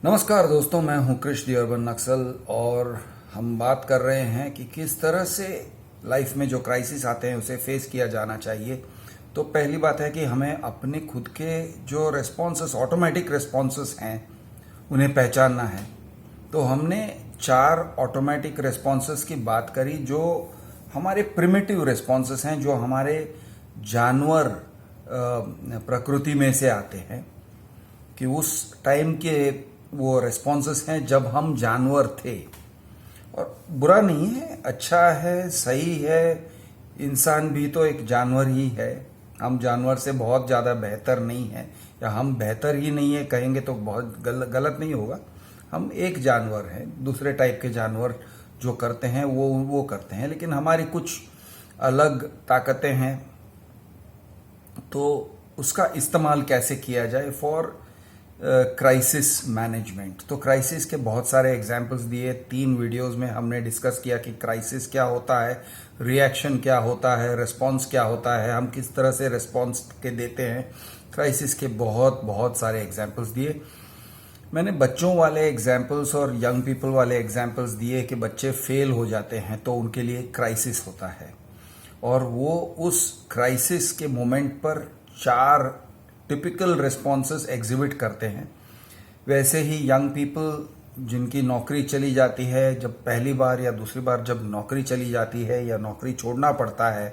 नमस्कार दोस्तों, मैं हूं कृष्ण दी अर्बन नक्सल और हम बात कर रहे हैं कि किस तरह से लाइफ में जो क्राइसिस आते हैं उसे फेस किया जाना चाहिए। तो पहली बात है कि हमें अपने खुद के जो रेस्पॉन्सेस, ऑटोमेटिक रेस्पॉन्सेस हैं, उन्हें पहचानना है। तो हमने 4 ऑटोमेटिक रेस्पॉन्सेस की बात करी जो हमारे प्रिमिटिव रेस्पॉन्सेस हैं, जो हमारे जानवर प्रकृति में से आते हैं, कि उस टाइम के वो रेस्पॉन्सेस हैं जब हम जानवर थे। और बुरा नहीं है, अच्छा है, सही है। इंसान भी तो एक जानवर ही है। हम जानवर से बहुत ज़्यादा बेहतर नहीं है, या हम बेहतर ही नहीं है कहेंगे तो बहुत गलत नहीं होगा। हम एक जानवर हैं, दूसरे टाइप के जानवर जो करते हैं वो करते हैं, लेकिन हमारी कुछ अलग ताकतें हैं। तो उसका इस्तेमाल कैसे किया जाए फॉर क्राइसिस मैनेजमेंट। तो क्राइसिस के बहुत सारे एग्जाम्पल्स दिए। 3 वीडियोस में हमने डिस्कस किया कि क्राइसिस क्या होता है, रिएक्शन क्या होता है, रिस्पॉन्स क्या होता है, हम किस तरह से रिस्पॉन्स के देते हैं। क्राइसिस के बहुत सारे एग्जाम्पल्स दिए। मैंने बच्चों वाले एग्जाम्पल्स और यंग पीपल वाले एग्जाम्पल्स दिए कि बच्चे फेल हो जाते हैं तो उनके लिए क्राइसिस होता है, और वो उस क्राइसिस के मोमेंट पर 4 टिपिकल रिस्पॉन्सेस एग्जिबिट करते हैं। वैसे ही यंग पीपल जिनकी नौकरी चली जाती है, जब पहली बार या दूसरी बार जब नौकरी चली जाती है या नौकरी छोड़ना पड़ता है,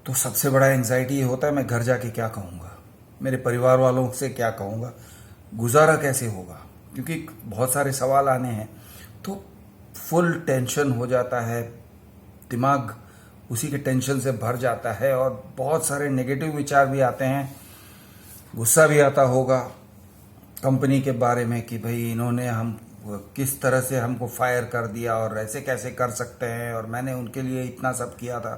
तो सबसे बड़ा एंजाइटी ये होता है, मैं घर जाके क्या कहूँगा, मेरे परिवार वालों से क्या कहूँगा, गुजारा कैसे होगा, क्योंकि बहुत सारे सवाल आने हैं। तो फुल टेंशन हो जाता है, दिमाग उसी के टेंशन से भर जाता है और बहुत सारे नेगेटिव विचार भी आते हैं। गुस्सा भी आता होगा कंपनी के बारे में कि भाई इन्होंने हम किस तरह से हमको फायर कर दिया और ऐसे कैसे कर सकते हैं, और मैंने उनके लिए इतना सब किया था।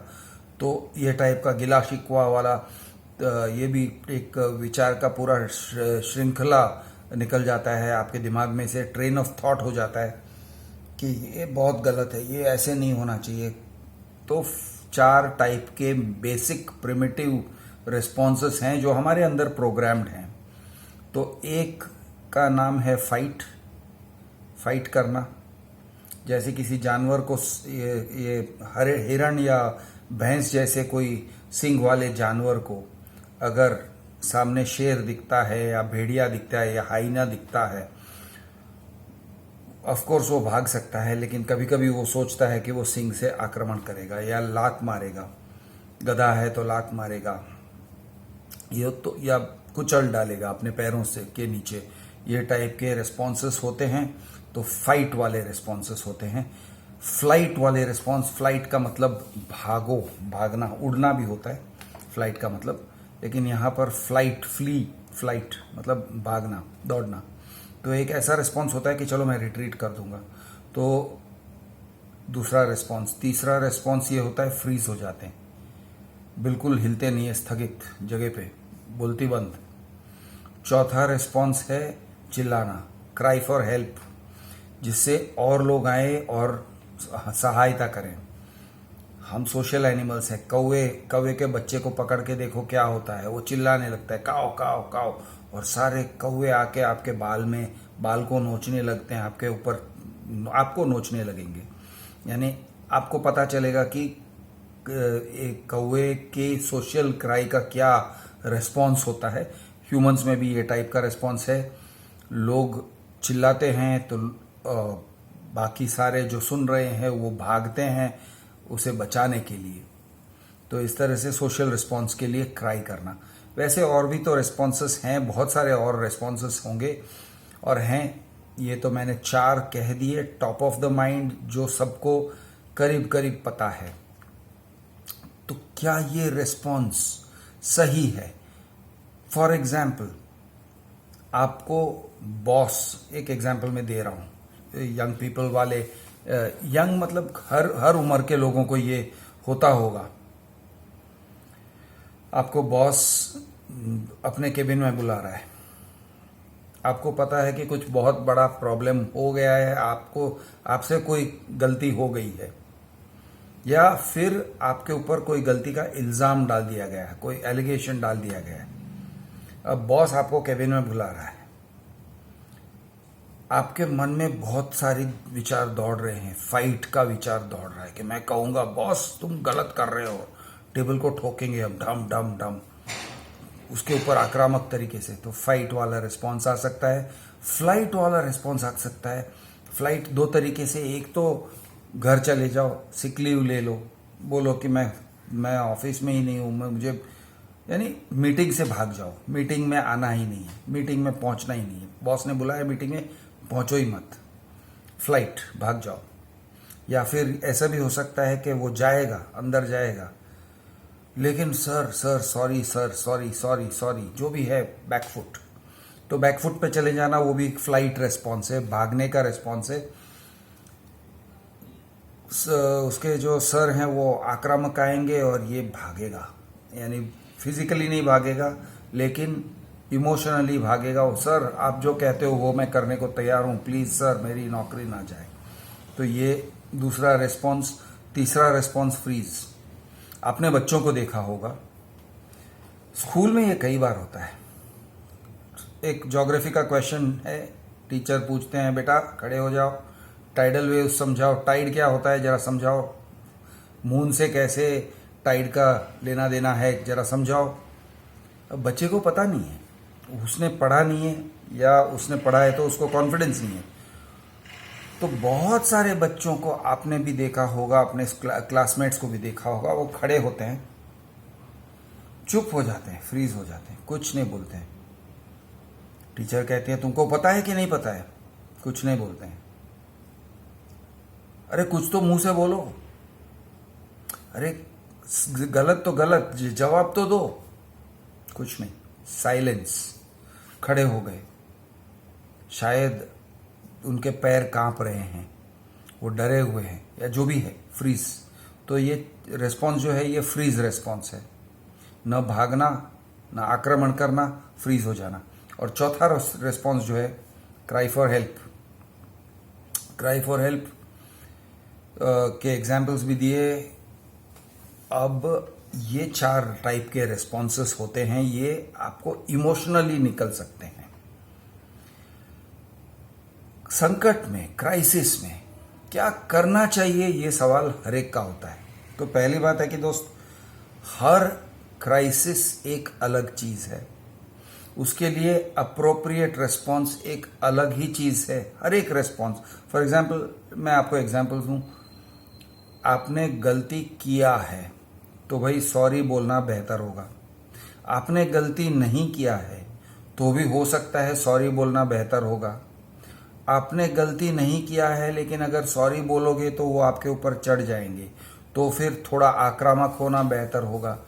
तो ये टाइप का गिला शिकवा वाला ये भी एक विचार का पूरा श्रृंखला निकल जाता है आपके दिमाग में से। ट्रेन ऑफ थॉट हो जाता है कि ये बहुत गलत है, ये ऐसे नहीं होना चाहिए। तो 4 टाइप के बेसिक प्रिमिटिव रिस्पॉन्सेस हैं जो हमारे अंदर प्रोग्राम्ड हैं। तो एक का नाम है फाइट करना। जैसे किसी जानवर को ये हिरण या भैंस जैसे कोई सींग वाले जानवर को अगर सामने शेर दिखता है या भेड़िया दिखता है या हाइना दिखता है, ऑफ कोर्स वो भाग सकता है, लेकिन कभी कभी वो सोचता है कि वो सींग से आक्रमण करेगा या लात मारेगा। गधा है तो लात मारेगा, ये तो या कुचल डालेगा अपने पैरों से के नीचे। ये टाइप के रिस्पॉन्सेस होते हैं। तो फाइट वाले रिस्पॉन्सेस होते हैं। फ्लाइट वाले रिस्पॉन्स, फ्लाइट का मतलब भागो, भागना, उड़ना भी होता है फ्लाइट का मतलब, लेकिन यहाँ पर फ्लाइट मतलब भागना, दौड़ना। तो एक ऐसा रिस्पॉन्स होता है कि चलो मैं रिट्रीट कर दूंगा। तो दूसरा रिस्पॉन्स, तीसरा रिस्पॉन्स ये होता है फ्रीज हो जाते हैं, बिल्कुल हिलते नहीं है, स्थगित जगह पे, बोलती बंद। चौथा रिस्पॉन्स है चिल्लाना, क्राई फॉर हेल्प, जिससे और लोग आए और सहायता करें। हम सोशल एनिमल्स हैं। कौवे के बच्चे को पकड़ के देखो क्या होता है, वो चिल्लाने लगता है, काओ काओ काओ, और सारे कौवे आके आपके बाल को नोचने लगते हैं, आपके ऊपर आपको नोचने लगेंगे। यानी आपको पता चलेगा कि एक कौवे के सोशल क्राई का क्या रिस्पॉन्स होता है। ह्यूमंस में भी ये टाइप का रिस्पॉन्स है। लोग चिल्लाते हैं तो बाकी सारे जो सुन रहे हैं वो भागते हैं उसे बचाने के लिए। तो इस तरह से सोशल रिस्पॉन्स के लिए क्राई करना। वैसे और भी तो रिस्पॉन्सेस हैं, बहुत सारे और रिस्पॉन्सेस होंगे और हैं। ये तो मैंने 4 कह दिए टॉप ऑफ द माइंड, जो सबको करीब करीब पता है। तो क्या ये रिस्पॉन्स सही है? फॉर एग्जाम्पल, आपको बॉस, एक एग्जाम्पल मैं दे रहा हूं यंग पीपल वाले, यंग मतलब हर उम्र के लोगों को ये होता होगा। आपको बॉस अपने केबिन में बुला रहा है, आपको पता है कि कुछ बहुत बड़ा प्रॉब्लम हो गया है, आपसे कोई गलती हो गई है, या फिर आपके ऊपर कोई गलती का इल्जाम डाल दिया गया है, कोई एलिगेशन डाल दिया गया है। अब बॉस आपको केबिन में बुला रहा है, आपके मन में बहुत सारी विचार दौड़ रहे हैं, फाइट का विचार दौड़ रहा है कि मैं कहूँगा बॉस तुम गलत कर रहे हो, टेबल को ठोकेंगे हम डम डम डम, उसके ऊपर आक्रामक तरीके से। तो फाइट वाला रिस्पॉन्स आ सकता है, फ्लाइट वाला रिस्पॉन्स आ सकता है। फ्लाइट दो तरीके से, एक तो घर चले जाओ, सिक लीव ले लो, बोलो कि मैं ऑफिस में ही नहीं हूँ, मैं मुझे यानी मीटिंग से भाग जाओ, मीटिंग में आना ही नहीं है, मीटिंग में पहुंचना ही नहीं है, बॉस ने बुलाया मीटिंग में पहुंचो ही मत, फ्लाइट, भाग जाओ। या फिर ऐसा भी हो सकता है कि वो जाएगा, अंदर जाएगा, लेकिन sir sir sorry sir sorry sorry sorry जो भी है, बैकफुट, तो बैकफुट पे चले जाना, वो भी एक फ्लाइट रेस्पॉन्स है, भागने का रेस्पॉन्स है। उसके जो सर हैं वो आक्रामक आएंगे और ये भागेगा, यानी फिजिकली नहीं भागेगा लेकिन इमोशनली भागेगा। वो सर आप जो कहते हो वो मैं करने को तैयार हूँ, प्लीज़ सर मेरी नौकरी ना जाए। तो ये दूसरा रेस्पॉन्स। तीसरा रेस्पॉन्स फ्रीज। आपने बच्चों को देखा होगा, स्कूल में ये कई बार होता है। एक ज्योग्राफी का क्वेश्चन है, टीचर पूछते हैं बेटा खड़े हो जाओ, टाइडल वेव समझाओ, टाइड क्या होता है जरा समझाओ, मून से कैसे टाइड का लेना देना है जरा समझाओ। अब बच्चे को पता नहीं है, उसने पढ़ा नहीं है, या उसने पढ़ा है तो उसको कॉन्फिडेंस नहीं है। तो बहुत सारे बच्चों को आपने भी देखा होगा, अपने क्लासमेट्स को भी देखा होगा, वो खड़े होते हैं, चुप हो जाते हैं, फ्रीज हो जाते हैं, कुछ नहीं बोलते हैं। टीचर कहते हैं तुमको पता है कि नहीं पता है, कुछ नहीं बोलते हैं। अरे कुछ तो मुंह से बोलो, अरे गलत तो गलत, जवाब तो दो, कुछ नहीं, साइलेंस। खड़े हो गए, शायद उनके पैर कांप रहे हैं, वो डरे हुए हैं, या जो भी है, फ्रीज। तो ये रेस्पॉन्स जो है ये फ्रीज रेस्पॉन्स है, न भागना न आक्रमण करना, फ्रीज हो जाना। और चौथा रेस्पॉन्स जो है cry for help. Cry for help के एग्जाम्पल्स भी दिए। अब ये 4 टाइप के रेस्पॉन्सेस होते हैं, ये आपको इमोशनली निकल सकते हैं। संकट में, क्राइसिस में क्या करना चाहिए, ये सवाल हर एक का होता है। तो पहली बात है कि दोस्त, हर क्राइसिस एक अलग चीज है, उसके लिए अप्रोप्रिएट रेस्पॉन्स एक अलग ही चीज है, हर एक रेस्पॉन्स। फॉर एग्जाम्पल, मैं आपको एग्जाम्पल दूं, आपने गलती किया है तो भाई सॉरी बोलना बेहतर होगा। आपने गलती नहीं किया है तो भी हो सकता है सॉरी बोलना बेहतर होगा। आपने गलती नहीं किया है लेकिन अगर सॉरी बोलोगे तो वो आपके ऊपर चढ़ जाएंगे, तो फिर थोड़ा आक्रामक होना बेहतर होगा।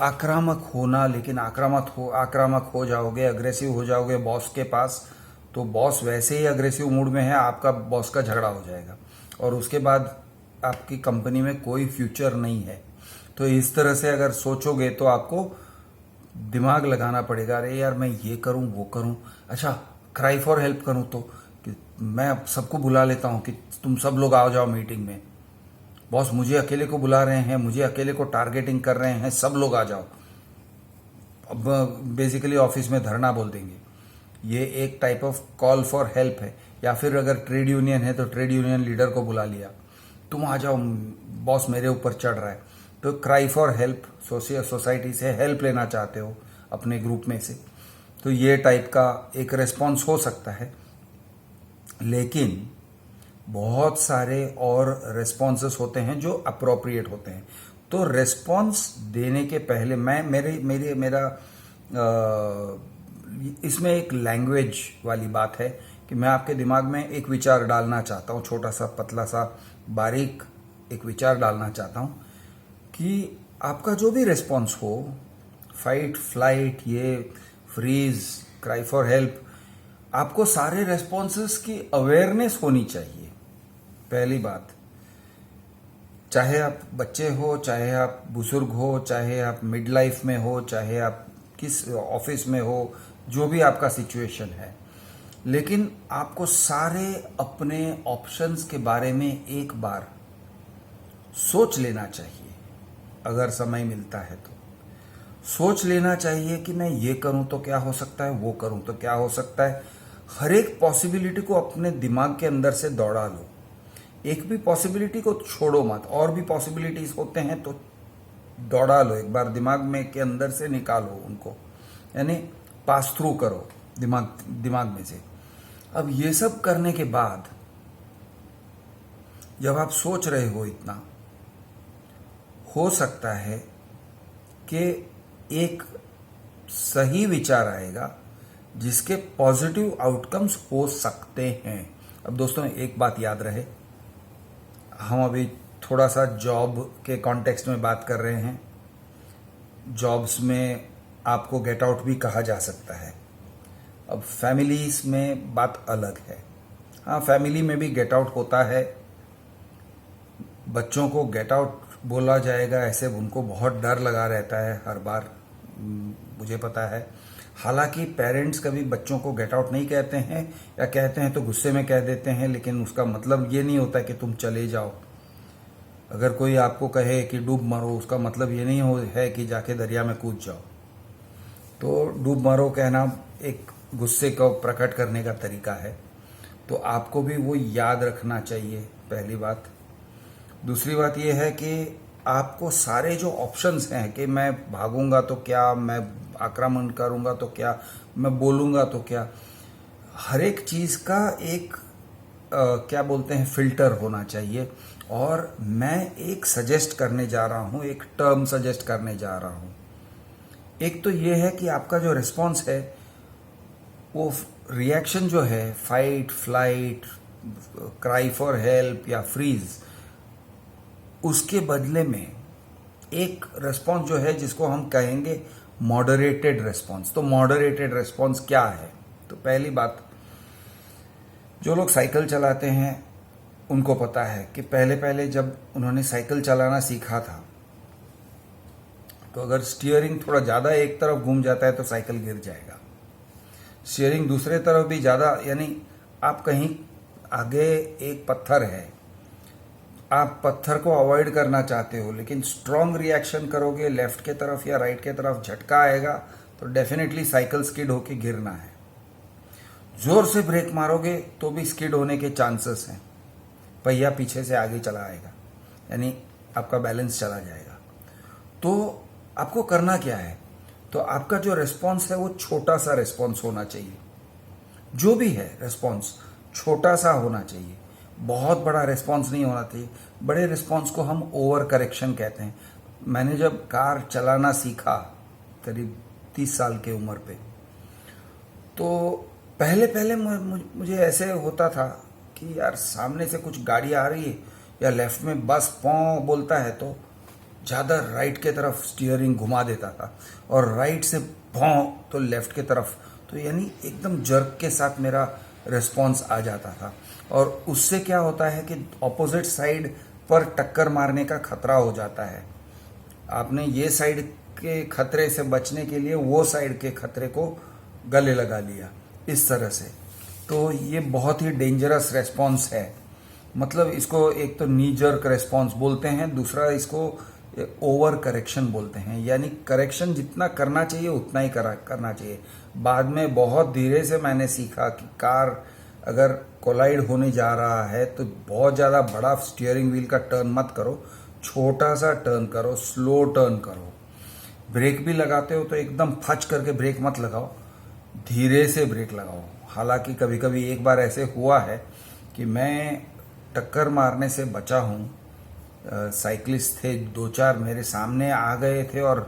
आक्रामक होना, लेकिन आक्रामक हो जाओगे, अग्रेसिव हो जाओगे बॉस के पास, तो बॉस वैसे ही अग्रेसिव मूड में है, आपका बॉस का झगड़ा हो जाएगा और उसके बाद आपकी कंपनी में कोई फ्यूचर नहीं है। तो इस तरह से अगर सोचोगे तो आपको दिमाग लगाना पड़ेगा, अरे यार मैं ये करूं वो करूं, अच्छा क्राई फॉर हेल्प करूं तो कि मैं सबको बुला लेता हूं कि तुम सब लोग आ जाओ मीटिंग में, बॉस मुझे अकेले को बुला रहे हैं, मुझे अकेले को टारगेटिंग कर रहे हैं, सब लोग आ जाओ। अब बेसिकली ऑफिस में धरना बोल देंगे, ये एक type of call for help है। या फिर अगर ट्रेड यूनियन है तो ट्रेड यूनियन लीडर को बुला लिया, तुम आ जाओ बॉस मेरे ऊपर चढ़ रहा है। तो क्राई फॉर हेल्प, सोसाइटी से हेल्प लेना चाहते हो अपने ग्रुप में से, तो ये टाइप का एक रेस्पॉन्स हो सकता है। लेकिन बहुत सारे और रेस्पॉन्सेस होते हैं जो अप्रोप्रिएट होते हैं। तो रेस्पॉन्स देने के पहले मेरा इसमें एक लैंग्वेज वाली बात है कि मैं आपके दिमाग में एक विचार डालना चाहता हूँ, छोटा सा पतला सा बारीक एक विचार डालना चाहता हूँ कि आपका जो भी रेस्पॉन्स हो, फाइट, फ्लाइट, ये फ्रीज, क्राई फॉर हेल्प, आपको सारे रेस्पॉन्सेस की अवेयरनेस होनी चाहिए। पहली बात, चाहे आप बच्चे हो, चाहे आप बुजुर्ग हो, चाहे आप मिड लाइफ में हो, चाहे आप किस ऑफिस में हो, जो भी आपका सिचुएशन है, लेकिन आपको सारे अपने ऑप्शंस के बारे में एक बार सोच लेना चाहिए। अगर समय मिलता है तो सोच लेना चाहिए कि मैं ये करूं तो क्या हो सकता है, वो करूं तो क्या हो सकता है। हर एक पॉसिबिलिटी को अपने दिमाग के अंदर से दौड़ा लो, एक भी पॉसिबिलिटी को छोड़ो मत। और भी पॉसिबिलिटीज होते हैं तो दौड़ा लो, एक बार दिमाग में के अंदर से निकालो उनको, यानी पास थ्रू करो दिमाग में से। अब ये सब करने के बाद जब आप सोच रहे हो इतना, हो सकता है कि एक सही विचार आएगा जिसके पॉजिटिव आउटकम्स हो सकते हैं। अब दोस्तों एक बात याद रहे, हम अभी थोड़ा सा जॉब के कॉन्टेक्स्ट में बात कर रहे हैं। जॉब्स में आपको गेट आउट भी कहा जा सकता है। अब फैमिलीज में बात अलग है। हाँ, फैमिली में भी गेट आउट होता है। बच्चों को गेट आउट बोला जाएगा ऐसे उनको बहुत डर लगा रहता है हर बार, मुझे पता है। हालांकि पेरेंट्स कभी बच्चों को गेट आउट नहीं कहते हैं, या कहते हैं तो गुस्से में कह देते हैं, लेकिन उसका मतलब ये नहीं होता कि तुम चले जाओ। अगर कोई आपको कहे कि डूब मरो, उसका मतलब ये नहीं है कि जाके दरिया में कूद जाओ। तो डूब मरो कहना एक गुस्से को प्रकट करने का तरीका है, तो आपको भी वो याद रखना चाहिए, पहली बात। दूसरी बात यह है कि आपको सारे जो ऑप्शंस हैं कि मैं भागूंगा तो क्या, मैं आक्रमण करूंगा तो क्या, मैं बोलूंगा तो क्या, हर एक चीज का एक क्या बोलते हैं फिल्टर होना चाहिए। और मैं एक सजेस्ट करने जा रहा हूं, एक टर्म सजेस्ट करने जा रहा हूं। एक तो ये है कि आपका जो रिस्पॉन्स है, वो रिएक्शन जो है, fight, flight, cry for help या फ्रीज, उसके बदले में एक रिस्पॉन्स जो है जिसको हम कहेंगे मॉडरेटेड रिस्पॉन्स। तो मॉडरेटेड रिस्पॉन्स क्या है? तो पहली बात, जो लोग साइकिल चलाते हैं उनको पता है कि पहले पहले जब उन्होंने साइकिल चलाना सीखा था, तो अगर स्टीयरिंग थोड़ा ज़्यादा एक तरफ घूम जाता है तो साइकिल गिर जाएगा। स्टीयरिंग दूसरे तरफ भी ज़्यादा, यानी आप कहीं आगे एक पत्थर है, आप पत्थर को अवॉइड करना चाहते हो, लेकिन स्ट्रॉन्ग रिएक्शन करोगे लेफ्ट के तरफ या राइट के तरफ, झटका आएगा तो डेफिनेटली साइकिल स्किड होके गिरना है। जोर से ब्रेक मारोगे तो भी स्किड होने के चांसेस हैं, पहिया पीछे से आगे चला आएगा, यानी आपका बैलेंस चला जाएगा। तो आपको करना क्या है? तो आपका जो रिस्पॉन्स है वो छोटा सा रिस्पॉन्स होना चाहिए। जो भी है रिस्पॉन्स छोटा सा होना चाहिए, बहुत बड़ा रिस्पॉन्स नहीं होना चाहिए। बड़े रिस्पॉन्स को हम ओवर करेक्शन कहते हैं। मैंने जब कार चलाना सीखा करीब 30 साल के उम्र पे, तो पहले पहले मुझे ऐसे होता था कि यार सामने से कुछ गाड़ी आ रही है या लेफ्ट में बस पौ बोलता है तो ज़्यादा राइट के तरफ स्टीयरिंग घुमा देता था, और राइट से भौं तो लेफ्ट की तरफ, तो यानी एकदम जर्क के साथ मेरा रिस्पॉन्स आ जाता था। और उससे क्या होता है कि ऑपोजिट साइड पर टक्कर मारने का खतरा हो जाता है। आपने ये साइड के खतरे से बचने के लिए वो साइड के खतरे को गले लगा लिया इस तरह से। तो ये बहुत ही डेंजरस रेस्पॉन्स है। मतलब इसको एक तो नी जर्क रेस्पॉन्स बोलते हैं, दूसरा इसको ओवर करेक्शन बोलते हैं, यानी करेक्शन जितना करना चाहिए उतना ही करना चाहिए। बाद में बहुत धीरे से मैंने सीखा कि कार अगर कोलाइड होने जा रहा है तो बहुत ज़्यादा बड़ा स्टीयरिंग व्हील का टर्न मत करो, छोटा सा टर्न करो, स्लो टर्न करो। ब्रेक भी लगाते हो तो एकदम फच करके ब्रेक मत लगाओ, धीरे से ब्रेक लगाओ। हालांकि कभी कभी एक बार ऐसे हुआ है कि मैं टक्कर मारने से बचा हूँ। साइकिलिस्ट थे 2-4 मेरे सामने आ गए थे, और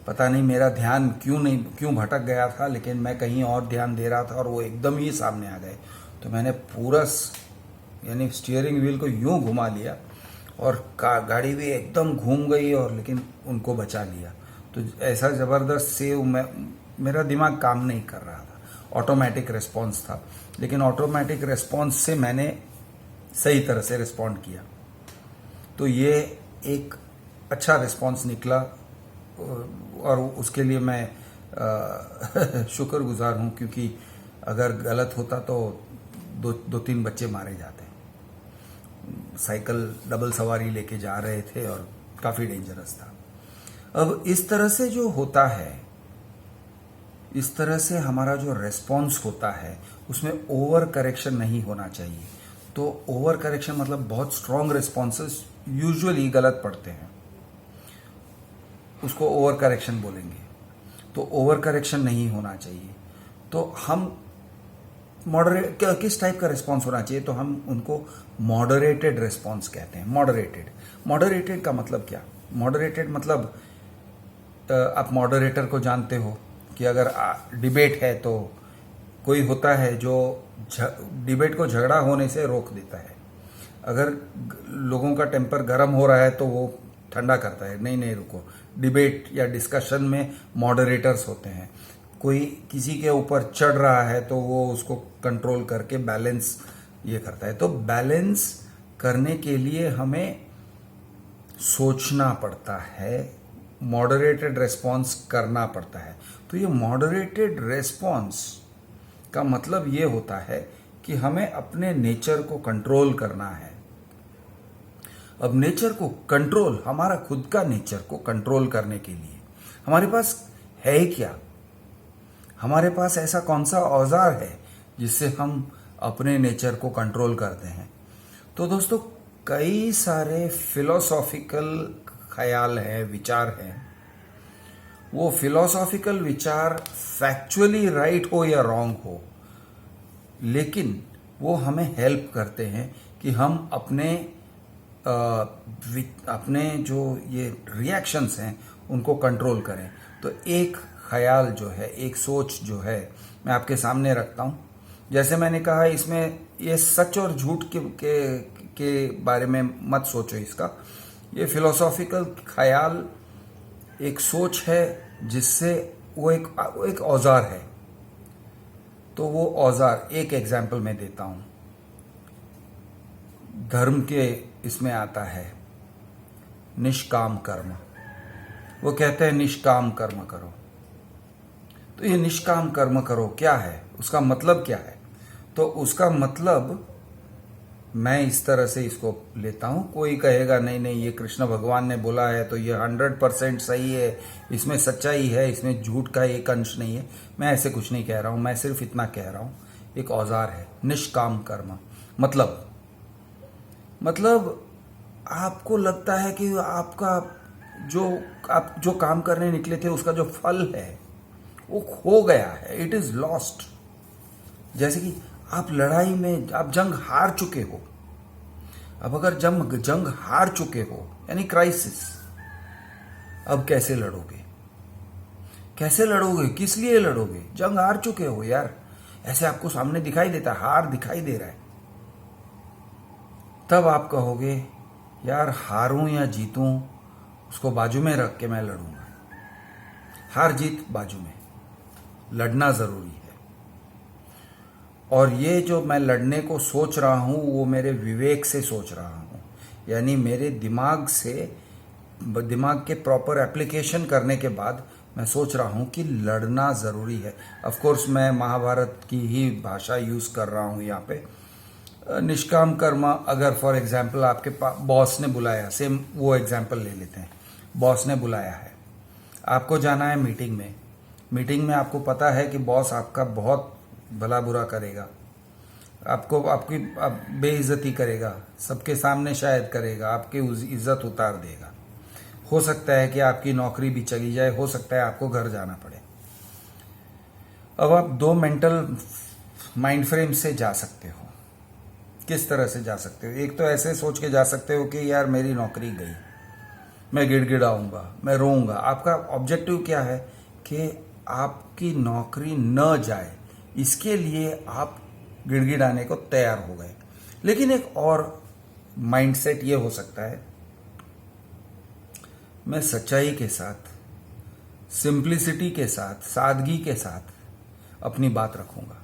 पता नहीं मेरा ध्यान क्यों भटक गया था, लेकिन मैं कहीं और ध्यान दे रहा था और वो एकदम ही सामने आ गए। तो मैंने पूरा यानी स्टीयरिंग व्हील को यूं घुमा लिया और गाड़ी भी एकदम घूम गई, और लेकिन उनको बचा लिया। तो ऐसा ज़बरदस्त सेव मेरा दिमाग काम नहीं कर रहा था, ऑटोमेटिक रिस्पॉन्स था, लेकिन ऑटोमेटिक रिस्पॉन्स से मैंने सही तरह से रिस्पॉन्ड किया। तो ये एक अच्छा रिस्पॉन्स निकला, और उसके लिए मैं शुक्रगुजार हूँ, क्योंकि अगर गलत होता तो 2-3 बच्चे मारे जाते। साइकिल डबल सवारी लेके जा रहे थे और काफ़ी डेंजरस था। अब इस तरह से जो होता है इस तरह से हमारा जो रेस्पॉन्स होता है उसमें ओवर करेक्शन नहीं होना चाहिए। तो ओवर करेक्शन मतलब बहुत स्ट्रॉन्ग रिस्पॉन्सेस यूजुअली गलत पड़ते हैं, उसको ओवर करेक्शन बोलेंगे। तो ओवर करेक्शन नहीं होना चाहिए। तो हम मॉडरेट, किस टाइप का रिस्पॉन्स होना चाहिए, तो हम उनको मॉडरेटेड रिस्पॉन्स कहते हैं। मॉडरेटेड का मतलब क्या? मॉडरेटेड मतलब आप मॉडरेटर को जानते हो कि अगर डिबेट है तो कोई होता है जो डिबेट को झगड़ा होने से रोक देता है। अगर लोगों का टेम्पर गर्म हो रहा है तो वो ठंडा करता है, नहीं नहीं रुको। डिबेट या डिस्कशन में मॉडरेटर्स होते हैं। कोई किसी के ऊपर चढ़ रहा है तो वो उसको कंट्रोल करके बैलेंस ये करता है। तो बैलेंस करने के लिए हमें सोचना पड़ता है, मॉडरेटेड रेस्पॉन्स करना पड़ता है। तो ये मॉडरेटेड रेस्पॉन्स का मतलब ये होता है कि हमें अपने नेचर को कंट्रोल करना है। अब नेचर को कंट्रोल, हमारा खुद का नेचर को कंट्रोल करने के लिए हमारे पास है क्या? हमारे पास ऐसा कौन सा औजार है जिससे हम अपने नेचर को कंट्रोल करते हैं? तो दोस्तों, कई सारे फिलोसॉफिकल ख्याल हैं, विचार हैं। वो फिलोसॉफिकल विचार फैक्चुअली राइट हो या रॉन्ग हो, लेकिन वो हमें हेल्प करते हैं कि हम अपने जो ये रिएक्शंस हैं उनको कंट्रोल करें। तो एक ख्याल जो है, एक सोच जो है, मैं आपके सामने रखता हूँ। जैसे मैंने कहा, इसमें ये सच और झूठ के बारे में मत सोचो। इसका ये फिलोसॉफिकल ख्याल एक सोच है जिससे वो एक औजार है। तो वो औजार, एक एग्जाम्पल मैं देता हूं। धर्म के इसमें आता है निष्काम कर्म। वो कहते हैं निष्काम कर्म करो। तो ये निष्काम कर्म करो क्या है, उसका मतलब क्या है? तो उसका मतलब मैं इस तरह से इसको लेता हूं। कोई कहेगा नहीं नहीं, ये कृष्ण भगवान ने बोला है तो ये 100% सही है, इसमें सच्चाई है, इसमें झूठ का एक अंश नहीं है। मैं ऐसे कुछ नहीं कह रहा हूं, मैं सिर्फ इतना कह रहा हूं, एक औजार है निष्काम कर्म। मतलब आपको लगता है कि आपका आप जो काम करने निकले थे उसका जो फल है वो खो गया है, इट इज लॉस्ट। जैसे कि आप लड़ाई में, आप जंग हार चुके हो। अब अगर जंग हार चुके हो यानी क्राइसिस, अब कैसे लड़ोगे? कैसे लड़ोगे? किस लिए लड़ोगे? जंग हार चुके हो यार। ऐसे आपको सामने दिखाई देता है, हार दिखाई दे रहा है। तब आप कहोगे यार, हारूं या जीतूं उसको बाजू में रख के मैं लड़ूंगा। हार जीत बाजू में, लड़ना जरूरी है। और ये जो मैं लड़ने को सोच रहा हूं वो मेरे विवेक से सोच रहा हूं, यानी मेरे दिमाग के प्रॉपर एप्लीकेशन करने के बाद मैं सोच रहा हूं कि लड़ना जरूरी है। ऑफ कोर्स मैं महाभारत की ही भाषा यूज कर रहा हूं यहाँ पे। निष्काम कर्म, अगर फॉर एग्जाम्पल आपके बॉस ने बुलाया, सेम वो एग्जाम्पल ले लेते हैं। बॉस ने बुलाया है, आपको जाना है मीटिंग में आपको पता है कि बॉस आपका बहुत भला बुरा करेगा, आपकी बेइज्जती करेगा, सबके सामने शायद करेगा, आपकी इज्जत उतार देगा। हो सकता है कि आपकी नौकरी भी चली जाए, हो सकता है आपको घर जाना पड़े। अब आप दो मेंटल माइंड फ्रेम से जा सकते हो। किस तरह से जा सकते हो? एक तो ऐसे सोच के जा सकते हो कि यार मेरी नौकरी गई, मैं गिड़गिड़ाऊंगा, मैं रोऊंगा। आपका ऑब्जेक्टिव क्या है कि आपकी नौकरी न जाए, इसके लिए आप गिड़गिड़ाने को तैयार हो गए। लेकिन एक और माइंडसेट ये हो सकता है, मैं सच्चाई के साथ, सिंप्लिसिटी के साथ, सादगी के साथ अपनी बात रखूंगा।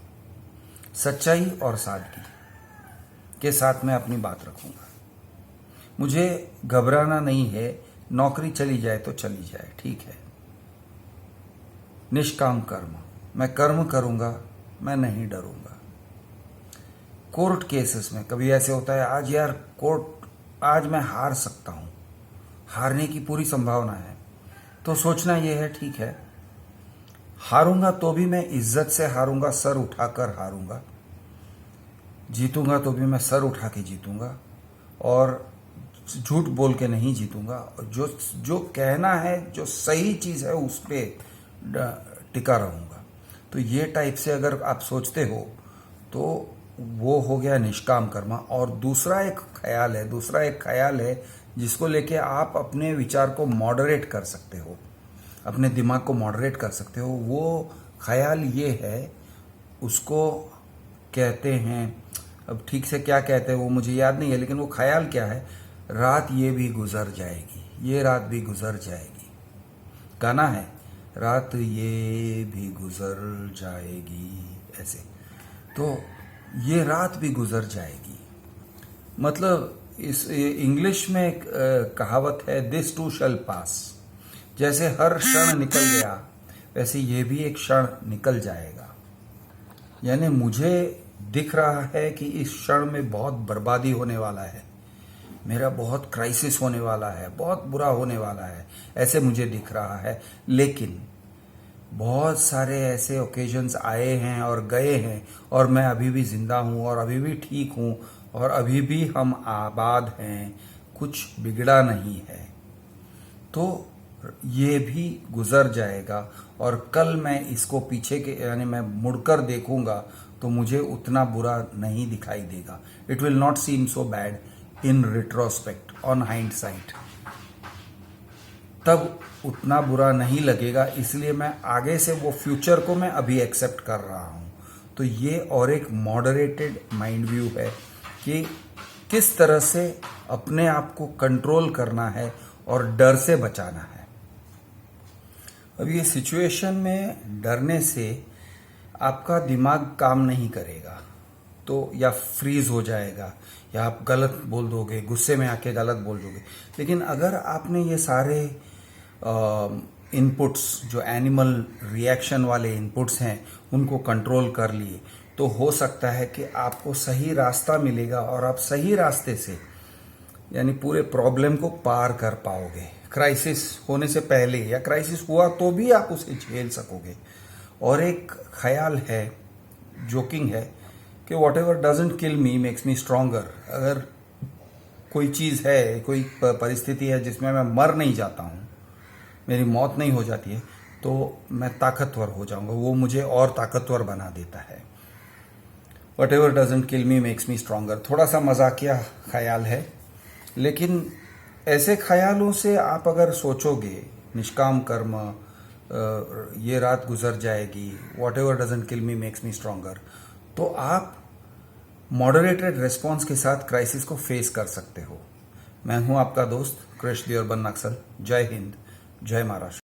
सच्चाई और सादगी के साथ मैं अपनी बात रखूंगा। मुझे घबराना नहीं है, नौकरी चली जाए तो चली जाए, ठीक है। निष्काम कर्म, मैं कर्म करूंगा, मैं नहीं डरूंगा। कोर्ट केसेस में कभी ऐसे होता है, आज यार कोर्ट, आज मैं हार सकता हूं, हारने की पूरी संभावना है। तो सोचना यह है, ठीक है, हारूंगा तो भी मैं इज्जत से हारूंगा, सर उठाकर हारूंगा। जीतूंगा तो भी मैं सर उठा के जीतूंगा और झूठ बोल के नहीं जीतूंगा। जो जो कहना है, जो सही चीज़ है, उस पर टिका रहूंगा। तो ये टाइप से अगर आप सोचते हो तो वो हो गया निष्काम कर्मा। और दूसरा एक ख्याल है जिसको लेके आप अपने विचार को मॉडरेट कर सकते हो, अपने दिमाग को मॉडरेट कर सकते हो। वो ख्याल ये है, उसको कहते हैं, अब ठीक से क्या कहते हैं वो मुझे याद नहीं है, लेकिन वो ख्याल क्या है, रात ये भी गुजर जाएगी, ये रात भी गुजर जाएगी। गाना है, रात ये भी गुजर जाएगी, ऐसे। तो ये रात भी गुजर जाएगी, मतलब इस इंग्लिश में एक कहावत है, दिस टू शैल पास। जैसे हर क्षण निकल गया, वैसे ये भी एक क्षण निकल जाएगा। यानी मुझे दिख रहा है कि इस क्षण में बहुत बर्बादी होने वाला है, मेरा बहुत क्राइसिस होने वाला है, बहुत बुरा होने वाला है, ऐसे मुझे दिख रहा है। लेकिन बहुत सारे ऐसे ओकेजन्स आए हैं और गए हैं और मैं अभी भी जिंदा हूँ और अभी भी ठीक हूँ और अभी भी हम आबाद हैं, कुछ बिगड़ा नहीं है। तो ये भी गुजर जाएगा और कल मैं इसको पीछे के यानी मैं मुड़कर देखूंगा तो मुझे उतना बुरा नहीं दिखाई देगा। It will not seem so bad in retrospect, on hindsight. तब उतना बुरा नहीं लगेगा, इसलिए मैं आगे से वो फ्यूचर को मैं अभी एक्सेप्ट कर रहा हूँ। तो ये और एक मॉडरेटेड माइंड व्यू है कि किस तरह से अपने आप को कंट्रोल करना है और डर से बचाना है। अब ये सिचुएशन में डरने से आपका दिमाग काम नहीं करेगा, तो या फ्रीज हो जाएगा या आप गलत बोल दोगे, गुस्से में आके गलत बोल दोगे। लेकिन अगर आपने ये सारे इनपुट्स, जो एनिमल रिएक्शन वाले इनपुट्स हैं, उनको कंट्रोल कर लिए, तो हो सकता है कि आपको सही रास्ता मिलेगा और आप सही रास्ते से यानी पूरे प्रॉब्लम को पार कर पाओगे। क्राइसिस होने से पहले या क्राइसिस हुआ तो भी आप उसे झेल सकोगे। और एक ख्याल है, जोकिंग है, कि what ever doesn't kill me makes me stronger. अगर कोई चीज़ है, कोई परिस्थिति है जिसमें मैं मर नहीं जाता हूँ, मेरी मौत नहीं हो जाती है, तो मैं ताकतवर हो जाऊंगा, वो मुझे और ताकतवर बना देता है। What ever doesn't kill me makes me stronger. थोड़ा सा मजाकिया ख्याल है, लेकिन ऐसे ख्यालों से आप अगर सोचोगे, निष्काम कर्म, ये रात गुजर जाएगी, what ever doesn't kill me makes me stronger, तो आप मॉडरेटेड रिस्पॉन्स के साथ क्राइसिस को फेस कर सकते हो। मैं हूं आपका दोस्त कृष दियोरबन नक्सल। जय हिंद, जय महाराष्ट्र।